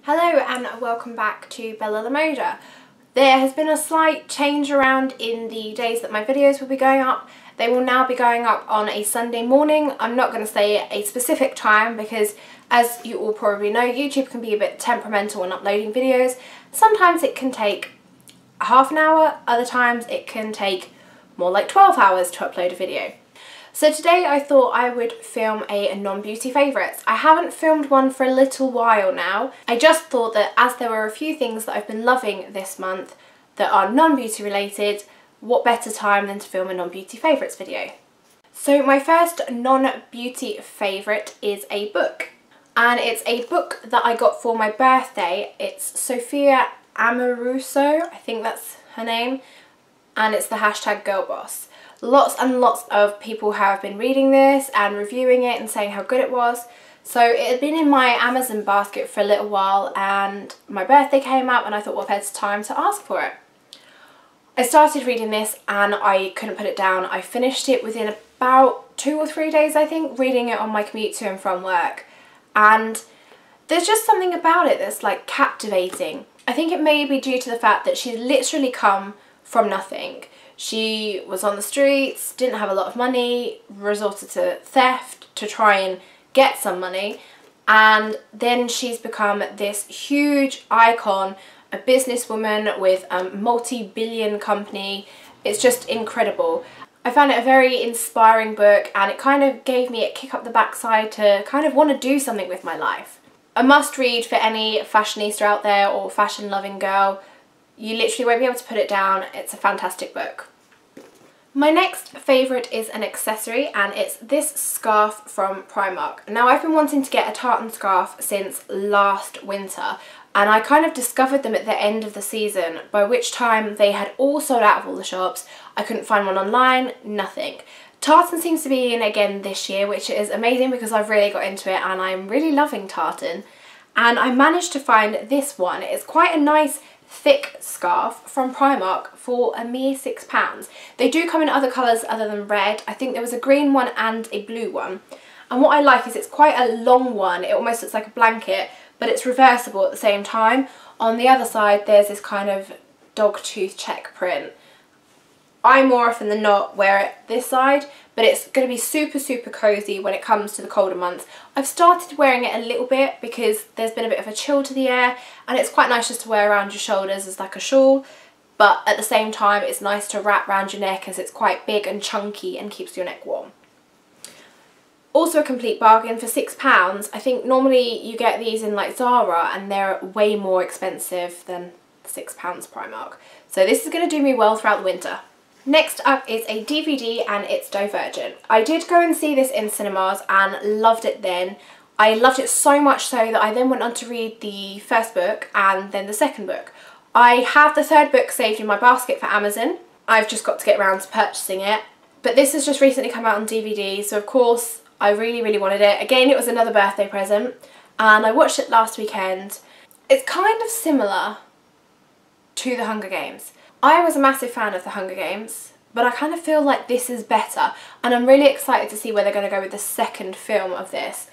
Hello and welcome back to Bella La Moda. There has been a slight change around in the days that my videos will be going up. They will now be going up on a Sunday morning. I'm not going to say a specific time because, as you all probably know, YouTube can be a bit temperamental when uploading videos. Sometimes it can take half an hour, other times it can take more like 12 hours to upload a video. So today I thought I would film a non-beauty favourites. I haven't filmed one for a little while now. I just thought that as there were a few things that I've been loving this month that are non-beauty related, what better time than to film a non-beauty favourites video. So my first non-beauty favourite is a book. And it's a book that I got for my birthday. It's Sophia Amoruso, I think that's her name. And it's the #girlboss. Lots and lots of people have been reading this and reviewing it and saying how good it was. So it had been in my Amazon basket for a little while and my birthday came up and I thought what better time to ask for it. I started reading this and I couldn't put it down. I finished it within about 2 or 3 days, I think, reading it on my commute to and from work. And there's just something about it that's like captivating. I think it may be due to the fact that she's literally come from nothing. She was on the streets, didn't have a lot of money, resorted to theft to try and get some money, and then she's become this huge icon, a businesswoman with a multi-billion company. It's just incredible. I found it a very inspiring book and it kind of gave me a kick up the backside to kind of want to do something with my life. A must read for any fashionista out there or fashion loving girl. You literally won't be able to put it down. It's a fantastic book. My next favourite is an accessory and it's this scarf from Primark. Now I've been wanting to get a tartan scarf since last winter and I kind of discovered them at the end of the season, by which time they had all sold out of all the shops. I couldn't find one online, nothing. Tartan seems to be in again this year, which is amazing because I've really got into it and I'm really loving tartan. And I managed to find this one. It's quite a nice thick scarf from Primark for a mere £6. They do come in other colours other than red. I think there was a green one and a blue one. And what I like is it's quite a long one. It almost looks like a blanket, but it's reversible at the same time. On the other side there's this kind of dog tooth check print. I more often than not wear it this side, but it's going to be super cozy when it comes to the colder months. I've started wearing it a little bit because there's been a bit of a chill to the air and it's quite nice just to wear around your shoulders as like a shawl, but at the same time it's nice to wrap around your neck as it's quite big and chunky and keeps your neck warm. Also a complete bargain for £6. I think normally you get these in like Zara and they're way more expensive than £6 Primark. So this is going to do me well throughout the winter. Next up is a DVD and it's Divergent. I did go and see this in cinemas and loved it then. I loved it so much so that I then went on to read the first book and then the second book. I have the third book saved in my basket for Amazon. I've just got to get around to purchasing it. But this has just recently come out on DVD, so of course I really wanted it. Again, it was another birthday present and I watched it last weekend. It's kind of similar to The Hunger Games. I was a massive fan of The Hunger Games, but I kind of feel like this is better and I'm really excited to see where they're going to go with the second film of this.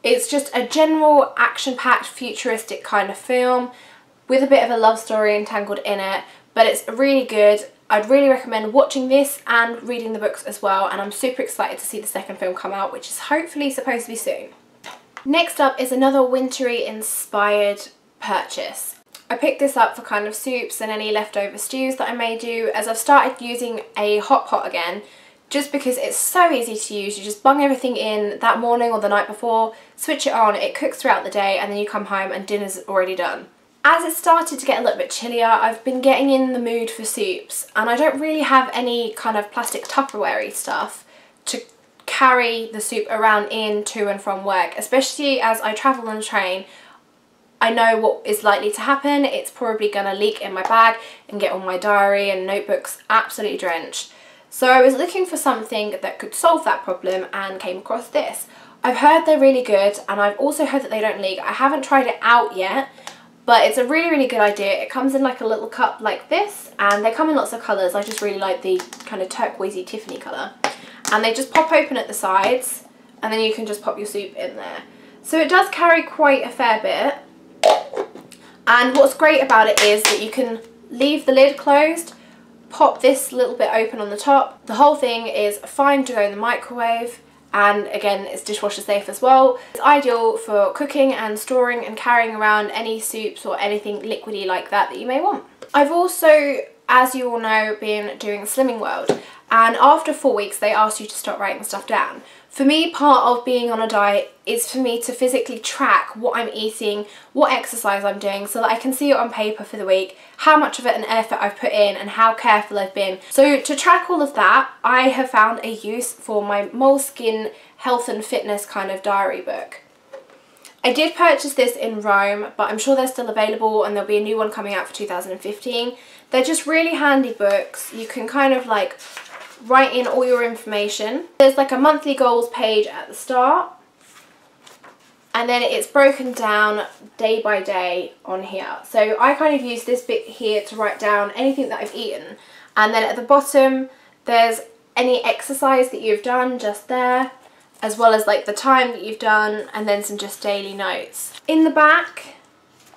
It's just a general action-packed futuristic kind of film with a bit of a love story entangled in it, but it's really good. I'd really recommend watching this and reading the books as well, and I'm super excited to see the second film come out, which is hopefully supposed to be soon. Next up is another wintry inspired purchase. I picked this up for kind of soups and any leftover stews that I may do, as I've started using a hot pot again just because it's so easy to use. You just bung everything in that morning or the night before, switch it on, it cooks throughout the day, and then you come home and dinner's already done. As it started to get a little bit chillier, I've been getting in the mood for soups and I don't really have any kind of plastic Tupperware-y stuff to carry the soup around in to and from work, especially as I travel on the train. I know what is likely to happen. It's probably going to leak in my bag and get all my diary and notebooks absolutely drenched. So I was looking for something that could solve that problem and came across this. I've heard they're really good and I've also heard that they don't leak. I haven't tried it out yet, but it's a really good idea. It comes in like a little cup like this and they come in lots of colours. I just really like the kind of turquoisey Tiffany colour. And they just pop open at the sides and then you can just pop your soup in there. So it does carry quite a fair bit. And what's great about it is that you can leave the lid closed, pop this little bit open on the top. The whole thing is fine to go in the microwave, and again it's dishwasher safe as well. It's ideal for cooking and storing and carrying around any soups or anything liquidy like that you may want. I've also, as you all know, been doing Slimming World, and after 4 weeks they ask you to stop writing stuff down. For me, part of being on a diet is for me to physically track what I'm eating, what exercise I'm doing, so that I can see it on paper for the week, how much of it and effort I've put in and how careful I've been. So to track all of that, I have found a use for my Moleskin health and fitness kind of diary book. I did purchase this in Rome, but I'm sure they're still available and there'll be a new one coming out for 2015. They're just really handy books. You can kind of like write in all your information. There's like a monthly goals page at the start, and then it's broken down day by day on here. So I kind of use this bit here to write down anything that I've eaten, and then at the bottom there's any exercise that you've done just there, as well as like the time that you've done, and then some just daily notes. In the back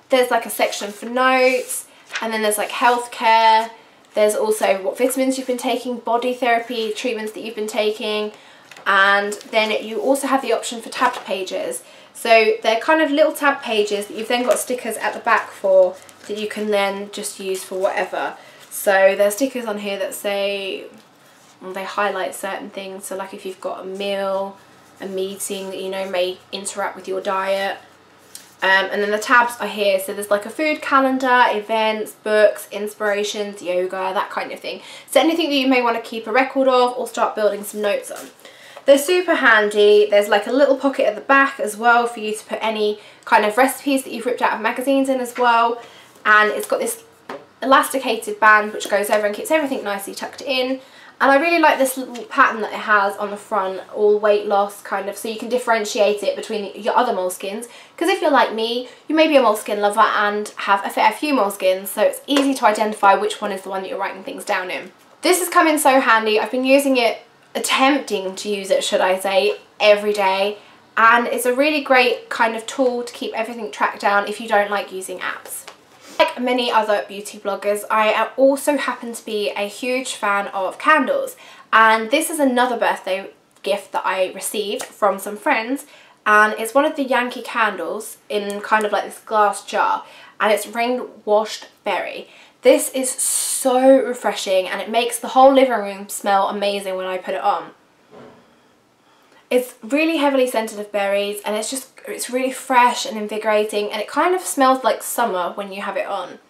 there's like a section for notes, and then there's like healthcare. There's also what vitamins you've been taking, body therapy treatments that you've been taking, and then you also have the option for tabbed pages. So they're kind of little tab pages that you've then got stickers at the back for, that you can then just use for whatever. So there's stickers on here that say, well, they highlight certain things. So like if you've got a meal, a meeting that you know may interact with your diet. And then the tabs are here, so there's like a food calendar, events, books, inspirations, yoga, that kind of thing. So anything that you may want to keep a record of or start building some notes on. They're super handy. There's like a little pocket at the back as well for you to put any kind of recipes that you've ripped out of magazines in as well. And it's got this elasticated band which goes over and keeps everything nicely tucked in. And I really like this little pattern that it has on the front, all weight loss kind of, so you can differentiate it between your other moleskins. Because if you're like me, you may be a moleskin lover and have a fair few moleskins, so it's easy to identify which one is the one that you're writing things down in. This has come in so handy. I've been using it, attempting to use it, should I say, every day. And it's a really great kind of tool to keep everything tracked down if you don't like using apps. Like many other beauty bloggers, I also happen to be a huge fan of candles, and this is another birthday gift that I received from some friends, and it's one of the Yankee candles in kind of like this glass jar, and it's Rainwashed berry. This is so refreshing and it makes the whole living room smell amazing when I put it on. It's really heavily scented of berries, and it's really fresh and invigorating, and it kind of smells like summer when you have it on.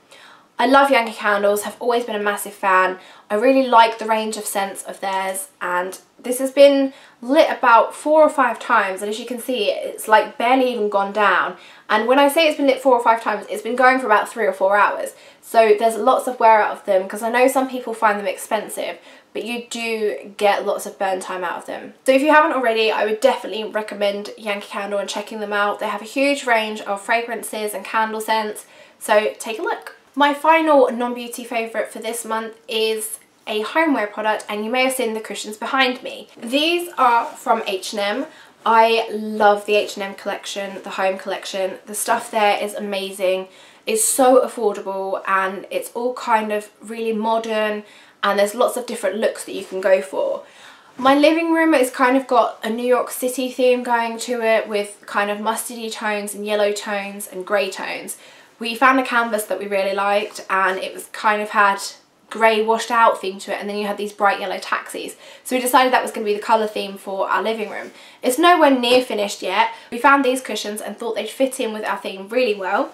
I love Yankee candles, have always been a massive fan. I really like the range of scents of theirs, and this has been lit about 4 or 5 times, and as you can see it's like barely even gone down. And when I say it's been lit 4 or 5 times, it's been going for about 3 or 4 hours. So there's lots of wear out of them, because I know some people find them expensive, but you do get lots of burn time out of them. So if you haven't already, I would definitely recommend Yankee Candle and checking them out. They have a huge range of fragrances and candle scents, so take a look. My final non-beauty favourite for this month is a homeware product, and you may have seen the cushions behind me. These are from H&M. I love the H&M collection, the home collection. The stuff there is amazing. It's so affordable, and it's all kind of really modern, and there's lots of different looks that you can go for. My living room has kind of got a New York City theme going to it, with kind of mustardy tones and yellow tones and grey tones. We found a canvas that we really liked, and it was kind of had grey washed out theme to it, and then you had these bright yellow taxis. So we decided that was going to be the colour theme for our living room. It's nowhere near finished yet. We found these cushions and thought they'd fit in with our theme really well.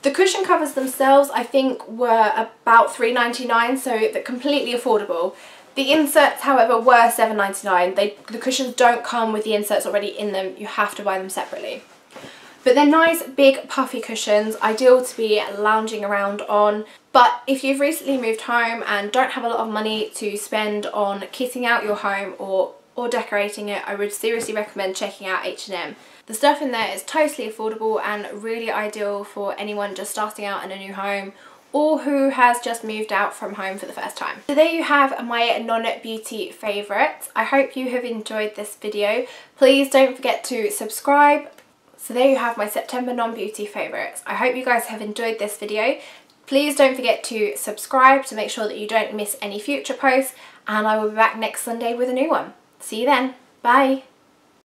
The cushion covers themselves, I think, were about $3.99, so they're completely affordable. The inserts, however, were $7.99. The cushions don't come with the inserts already in them. You have to buy them separately. But they're nice, big, puffy cushions, ideal to be lounging around on. But if you've recently moved home and don't have a lot of money to spend on kitting out your home or decorating it, I would seriously recommend checking out H&M. The stuff in there is totally affordable and really ideal for anyone just starting out in a new home or who has just moved out from home for the first time. So there you have my non-beauty favourites. I hope you have enjoyed this video. Please don't forget to subscribe, So there you have my September non-beauty favourites. I hope you guys have enjoyed this video. Please don't forget to subscribe to make sure that you don't miss any future posts, and I will be back next Sunday with a new one. See you then. Bye.